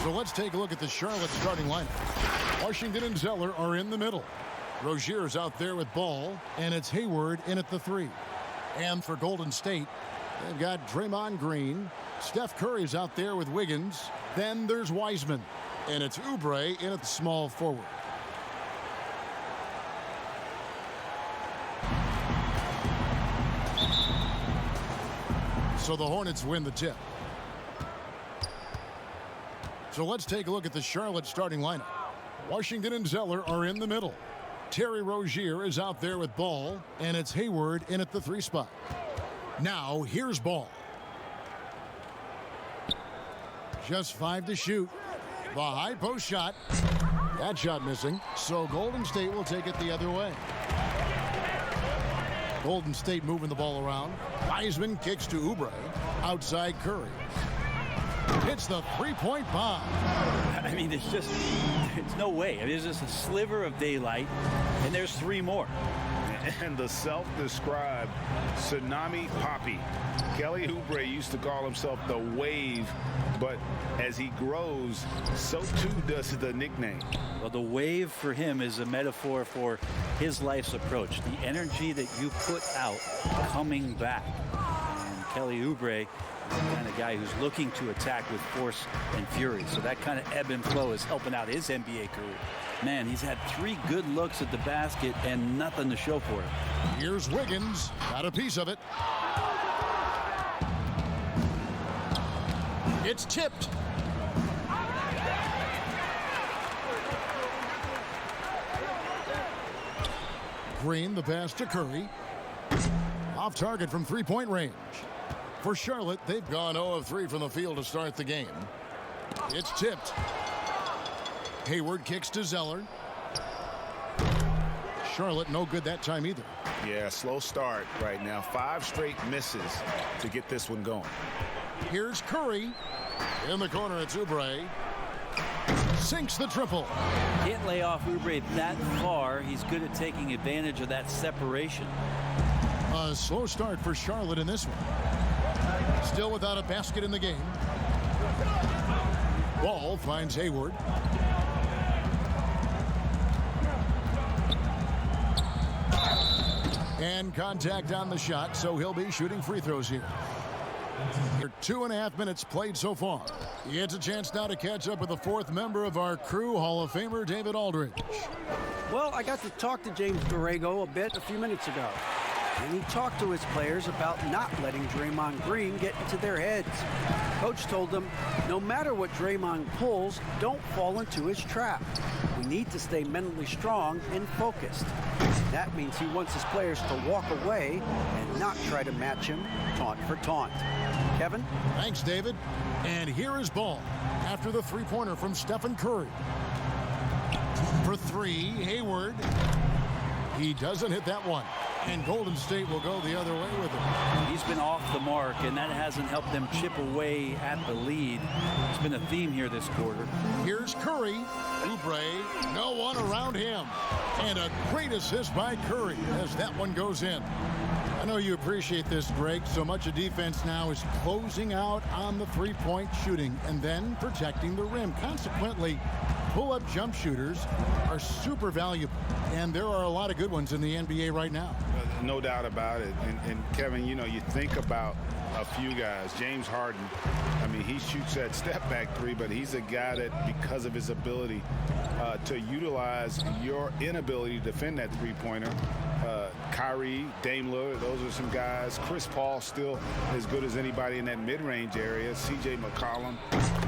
So let's take a look at the Charlotte starting lineup. Washington and Zeller are in the middle. Rozier's out there with ball, and it's Hayward in at the 3. And for Golden State, they've got Draymond Green. Steph Curry's out there with Wiggins. Then there's Wiseman, and it's 𝗼𝗡 in at the small forward. So the Hornets win the tip. So let's take a look at the Charlotte starting lineup. Washington and Zeller are in the middle. Terry Rozier is out there with ball, and it's Hayward in at the 3 spot. Now here's Ball. Just 5 to shoot. The high post shot. That shot missing. So Golden State will take it the other way. Golden State moving the ball around. Wiseman kicks to 𝗼𝗡. Outside Curry. Hits the 3-point bomb. I mean, it's no way. I mean, there's just a sliver of daylight, and there's 3 more. And the self-described Tsunami Poppy. Kelly 𝗼𝗡 used to call himself the Wave, but as he grows, so too does the nickname. Well, the wave for him is a metaphor for his life's approach. The energy that you put out coming back. And Kelly 𝗼𝗡 is the kind of guy who's looking to attack with force and fury. So that kind of ebb and flow is helping out his NBA career. Man, he's had 3 good looks at the basket and nothing to show for it. Here's Wiggins. Got a piece of it. It's tipped. Green, the pass to Curry. Off target from 3-point range. For Charlotte, they've gone 0 of 3 from the field to start the game. It's tipped. Hayward kicks to Zeller. Charlotte no good that time either. Yeah, slow start right now. 5 straight misses to get this one going. Here's Curry. In the corner, it's 𝗼𝗡. Sinks the triple. Can't lay off 𝗼𝗡 that far. He's good at taking advantage of that separation. A slow start for Charlotte in this one. Still without a basket in the game. Ball finds Hayward. And contact on the shot, so he'll be shooting free throws here. 2.5 minutes played so far. He gets a chance now to catch up with the 4th member of our crew, Hall of Famer David Aldridge. Well, I got to talk to James Borrego a bit a few minutes ago. And he talked to his players about not letting Draymond Green get into their heads. Coach told them, no matter what Draymond pulls, don't fall into his trap. We need to stay mentally strong and focused. That means he wants his players to walk away and not try to match him taunt for taunt. Kevin? Thanks, David. And here is Ball after the 3-pointer from Stephen Curry. For 3, Hayward. He doesn't hit that one. And Golden State will go the other way with him. He's been off the mark, and that hasn't helped them chip away at the lead. It's been a theme here this quarter. Here's Curry. 𝗼𝗡, no one around him. And a great assist by Curry as that one goes in. I know you appreciate this, Greg. So much of defense now is closing out on the 3-point shooting and then protecting the rim. Consequently, pull-up jump shooters are super valuable. And there are a lot of good ones in the NBA right now. No doubt about it. And Kevin, you know, you think about a few guys. James Harden, I mean, he shoots that step-back 3, but he's a guy that, because of his ability to utilize your inability to defend that 3-pointer, Kyrie, Dame Lillard, those are some guys. Chris Paul still as good as anybody in that mid-range area. C.J. McCollum.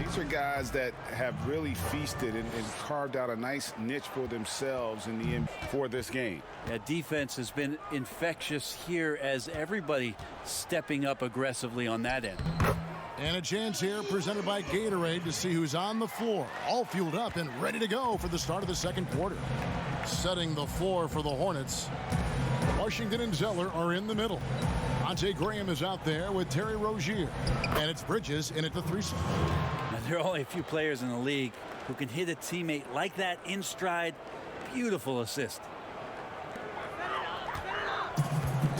These are guys that have really feasted and carved out a nice niche for themselves in the end for this game. Yeah, defense has been infectious here as everybody stepping up aggressively on that end. And a chance here presented by Gatorade to see who's on the floor. All fueled up and ready to go for the start of the second quarter. Setting the floor for the Hornets. Washington and Zeller are in the middle. Monte Graham is out there with Terry Rozier. And it's Bridges in at the 3 spot. Now, there are only a few players in the league who can hit a teammate like that in stride. Beautiful assist.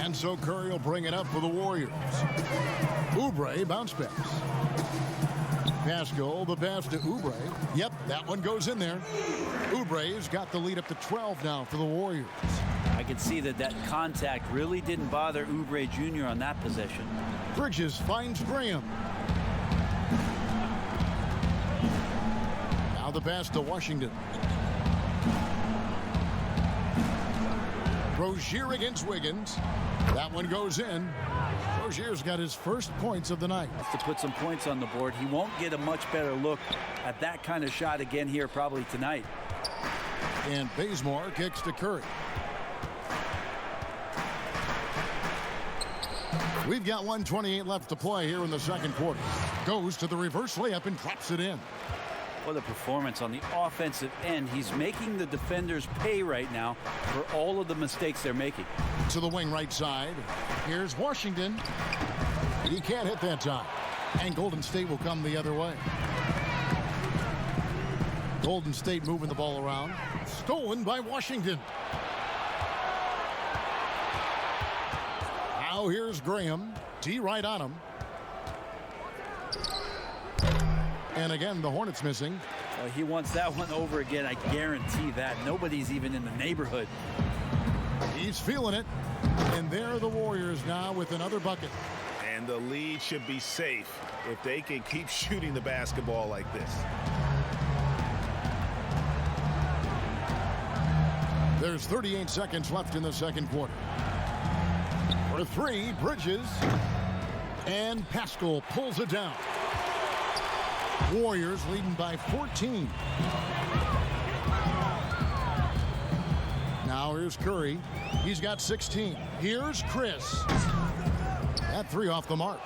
And so Curry will bring it up for the Warriors. 𝗼𝗡 bounce pass. Pascal, the pass to 𝗏⁴. Yep, that one goes in there. 𝗏⁴'s got the lead up to 12 now for the Warriors. I can see that contact really didn't bother 𝗏⁴ Jr. on that possession. Bridges finds Graham. Now the pass to Washington. ReShade against Wiggins. That one goes in. ReShade's got his first points of the night. To put some points on the board. He won't get a much better look at that kind of shot again here probably tonight. And 𝗣𝗆 kicks to Curry. We've got 1:28 left to play here in the second quarter. Goes to the reverse layup and drops it in. What a performance on the offensive end. He's making the defenders pay right now for all of the mistakes they're making. To the wing right side. Here's Washington. He can't hit that time. And Golden State will come the other way. Golden State moving the ball around. Stolen by Washington. Now here's Graham. D right on him. And again, the Hornets missing. He wants that one over again. I guarantee that. Nobody's even in the neighborhood. He's feeling it. And there are the Warriors now with another bucket. And the lead should be safe if they can keep shooting the basketball like this. There's 38 seconds left in the second quarter. For three, Bridges. And Pascal pulls it down. Warriors leading by 14. Now here's Curry. He's got 16. Here's Chris. That three off the mark.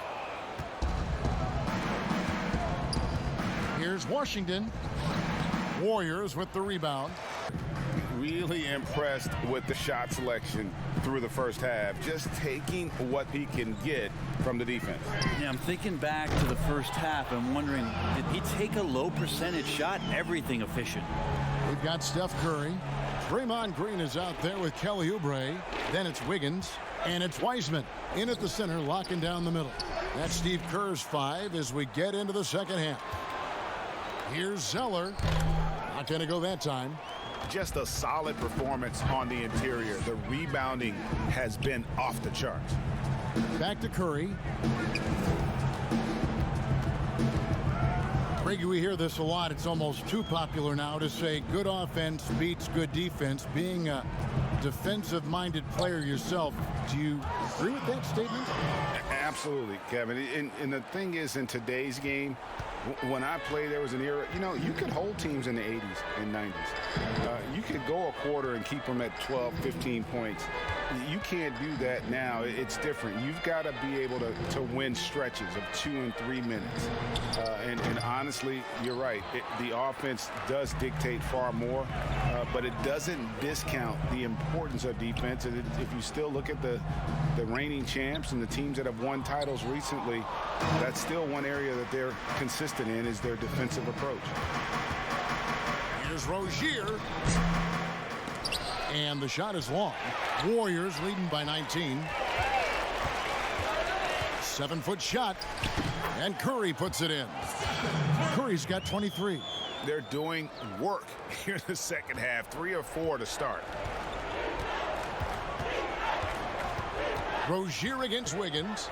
Here's Washington. Warriors with the rebound. Really impressed with the shot selection through the first half. Just taking what he can get from the defense. Yeah, I'm thinking back to the first half and wondering, did he take a low percentage shot? Everything efficient. We've got Steph Curry. Draymond Green is out there with Kelly Oubre. Then it's Wiggins. And it's Wiseman in at the center, locking down the middle. That's Steve Kerr's 5 as we get into the second half. Here's Zeller. Not going to go that time. Just a solid performance on the interior. The rebounding has been off the charts. Back to Curry. Reggie, we hear this a lot. It's almost too popular now to say good offense beats good defense. Being a defensive-minded player yourself, do you agree with that statement? Absolutely, Kevin. And the thing is, in today's game, when I played, there was an era, you could hold teams in the 80s and 90s. You could go a quarter and keep them at 12, 15 points. You can't do that now. It's different. You've got to be able to win stretches of 2 and 3 minutes. And honestly, you're right. The offense does dictate far more, but it doesn't discount the importance of defense. And if you still look at the reigning champs and the teams that have won titles recently, that's still one area that they're consistent in is their defensive approach. Here's ReShade. And the shot is long. Warriors leading by 19. 7-foot shot. And Curry puts it in. Curry's got 23. They're doing work here in the second half. 3 or 4 to start. ReShade against Wiggins.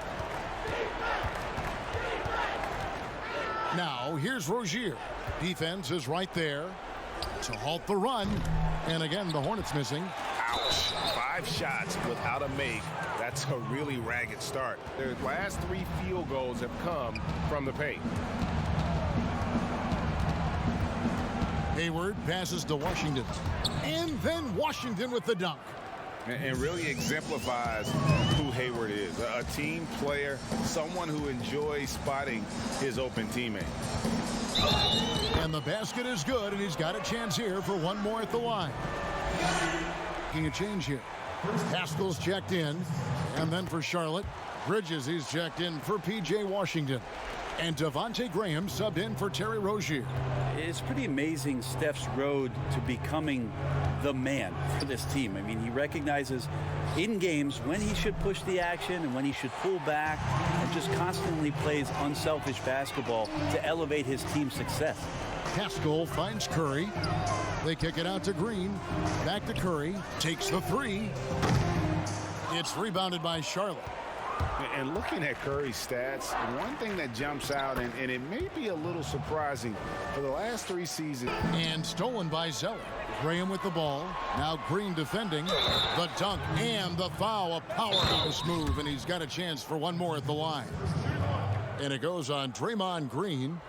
Now here's ReShade. Defense is right there to halt the run. And again, the Hornets missing. Ouch. 5 shots without a make. That's a really ragged start. Their last 3 field goals have come from the paint. Hayward passes to Washington. And then Washington with the dunk. And really exemplifies who Hayward is. A team player, someone who enjoys spotting his open teammate. And the basket is good, and he's got a chance here for one more at the line. Can you change here? Pascal's checked in. And then for Charlotte, Bridges, he's checked in for P.J. Washington. And Devontae Graham subbed in for Terry Rozier. It's pretty amazing Steph's road to becoming the man for this team. I mean, he recognizes in games when he should push the action and when he should pull back, and just constantly plays unselfish basketball to elevate his team's success. Pascal finds Curry. They kick it out to Green. Back to Curry. Takes the three. It's rebounded by Charlotte. And looking at Curry's stats, one thing that jumps out, and it may be a little surprising, for the last 3 seasons. And stolen by Zeller. Graham with the ball. Now Green defending. The dunk and the foul. A powerhouse move, and he's got a chance for one more at the line. And it goes on Draymond Green.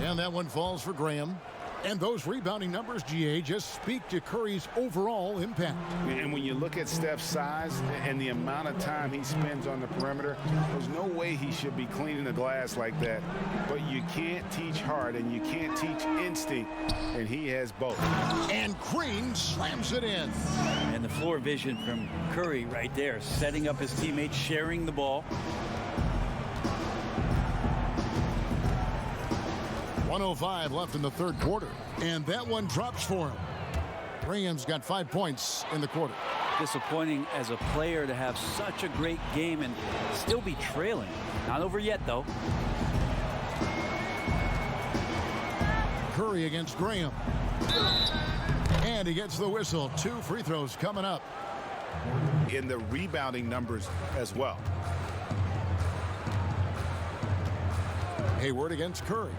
And that one falls for Graham. And those rebounding numbers, GA, just speak to Curry's overall impact. And when you look at Steph's size and the amount of time he spends on the perimeter, there's no way he should be cleaning the glass like that. But you can't teach heart and you can't teach instinct, and he has both. And Green slams it in. And the floor vision from Curry right there, setting up his teammates, sharing the ball. 1:05 left in the third quarter. And that one drops for him. Graham's got 5 points in the quarter. Disappointing as a player to have such a great game and still be trailing. Not over yet, though. Curry against Graham. And he gets the whistle. 2 free throws coming up. In the rebounding numbers as well. Hayward against Curry.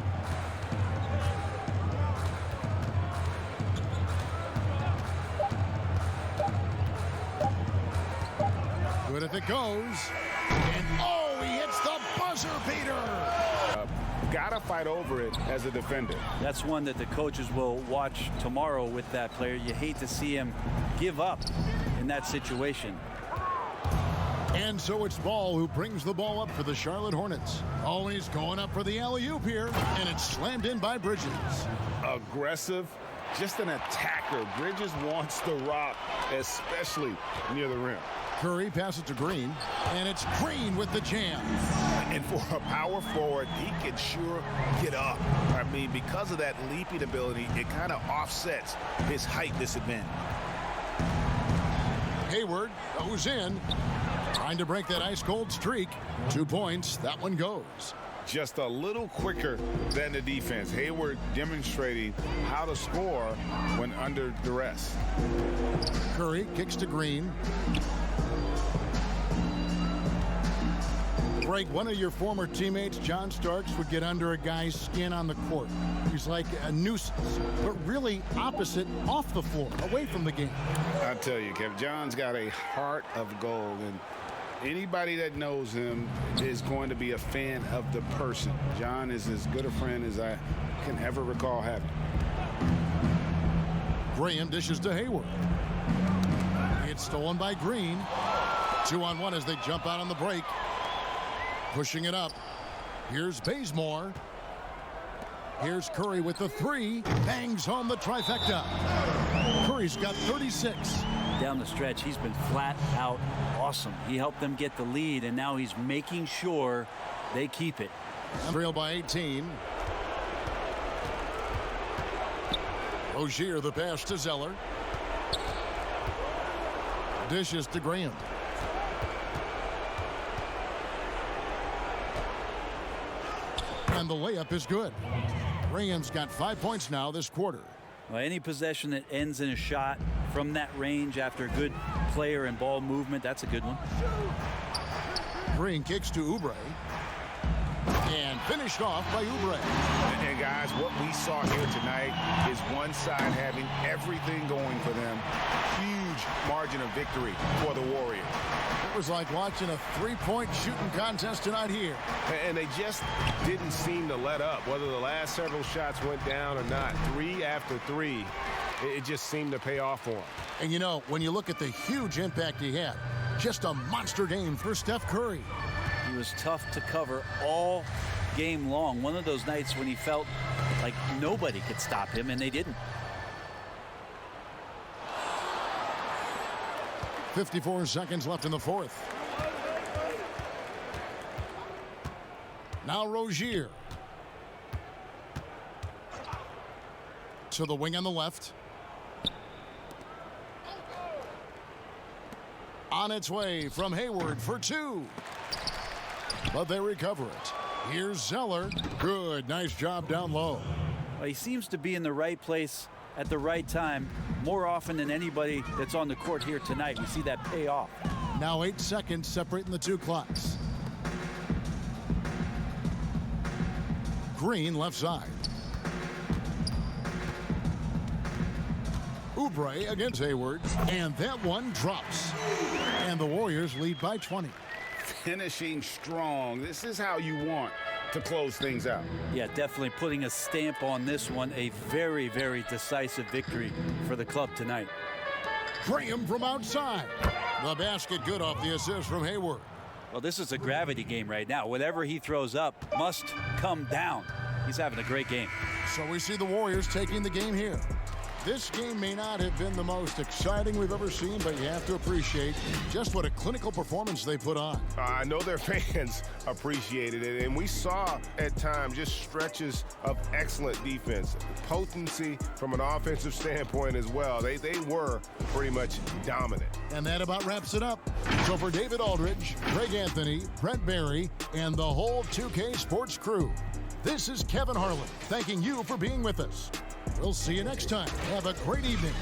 Good if it goes. And oh, he hits the buzzer beater. Gotta fight over it as a defender. That's one that the coaches will watch tomorrow with that player. You hate to see him give up in that situation. And so it's Ball who brings the ball up for the Charlotte Hornets. Always going up for the alley-oop here, and it's slammed in by Bridges. Aggressive, just an attacker. Bridges wants the rock, especially near the rim. Curry passes to Green, and it's Green with the jam. And for a power forward, he can sure get up. I mean, because of that leaping ability, it kind of offsets his height disadvantage. Hayward goes in, trying to break that ice-cold streak. 2 points, that one goes. Just a little quicker than the defense. Hayward demonstrating how to score when under duress. Curry kicks to Green. Greg, one of your former teammates, John Starks, would get under a guy's skin on the court. He's like a nuisance, but really opposite off the floor, away from the game. I tell you, Kev, John's got a heart of gold, and anybody that knows him is going to be a fan of the person. John is as good a friend as I can ever recall having. Graham dishes to Hayward. It's stolen by Green. 2-on-1 as they jump out on the break. Pushing it up. Here's Bazemore. Here's Curry with the three. Bangs home the trifecta. Curry's got 36. Down the stretch, he's been flat out awesome. He helped them get the lead, and now he's making sure they keep it. Trail by 18. Rozier the pass to Zeller. Dishes to Graham. And the layup is good. Graham's got 5 points now this quarter. Well, any possession that ends in a shot from that range after good player and ball movement, that's a good one. Green kicks to 𝗏ᵐ. And finished off by 𝗏ᵐ. And guys, what we saw here tonight is one side having everything going for them. Huge margin of victory for the Warriors. It was like watching a three-point shooting contest tonight here. And they just didn't seem to let up, whether the last several shots went down or not. 3 after 3, it just seemed to pay off for them. And you know, when you look at the huge impact he had, just a monster game for Steph Curry. He was tough to cover all game long. One of those nights when he felt like nobody could stop him, and they didn't. 54 seconds left in the fourth. Now ReShade. To the wing on the left. On its way from Hayward for two. But they recover it. Here's Zeller. Good, nice job down low. Well, he seems to be in the right place at the right time more often than anybody that's on the court here tonight. We see that pay off. Now 8 seconds separating the two clocks. Green left side. 𝗼𝗆 against Hayward, and that one drops. And the Warriors lead by 20. Finishing strong. This is how you want to close things out. Yeah, definitely putting a stamp on this one. A very, very decisive victory for the club tonight. Graham from outside. The basket good off the assist from Hayward. Well, this is a gravity game right now. Whatever he throws up must come down. He's having a great game. So we see the Warriors taking the game here. This game may not have been the most exciting we've ever seen, but you have to appreciate just what a clinical performance they put on. I know their fans appreciated it, and we saw at times just stretches of excellent defense, potency from an offensive standpoint as well. They were pretty much dominant. And that about wraps it up. So for David Aldridge, Greg Anthony, Brent Barry, and the whole 2K Sports crew, this is Kevin Harlan thanking you for being with us. We'll see you next time. Have a great evening.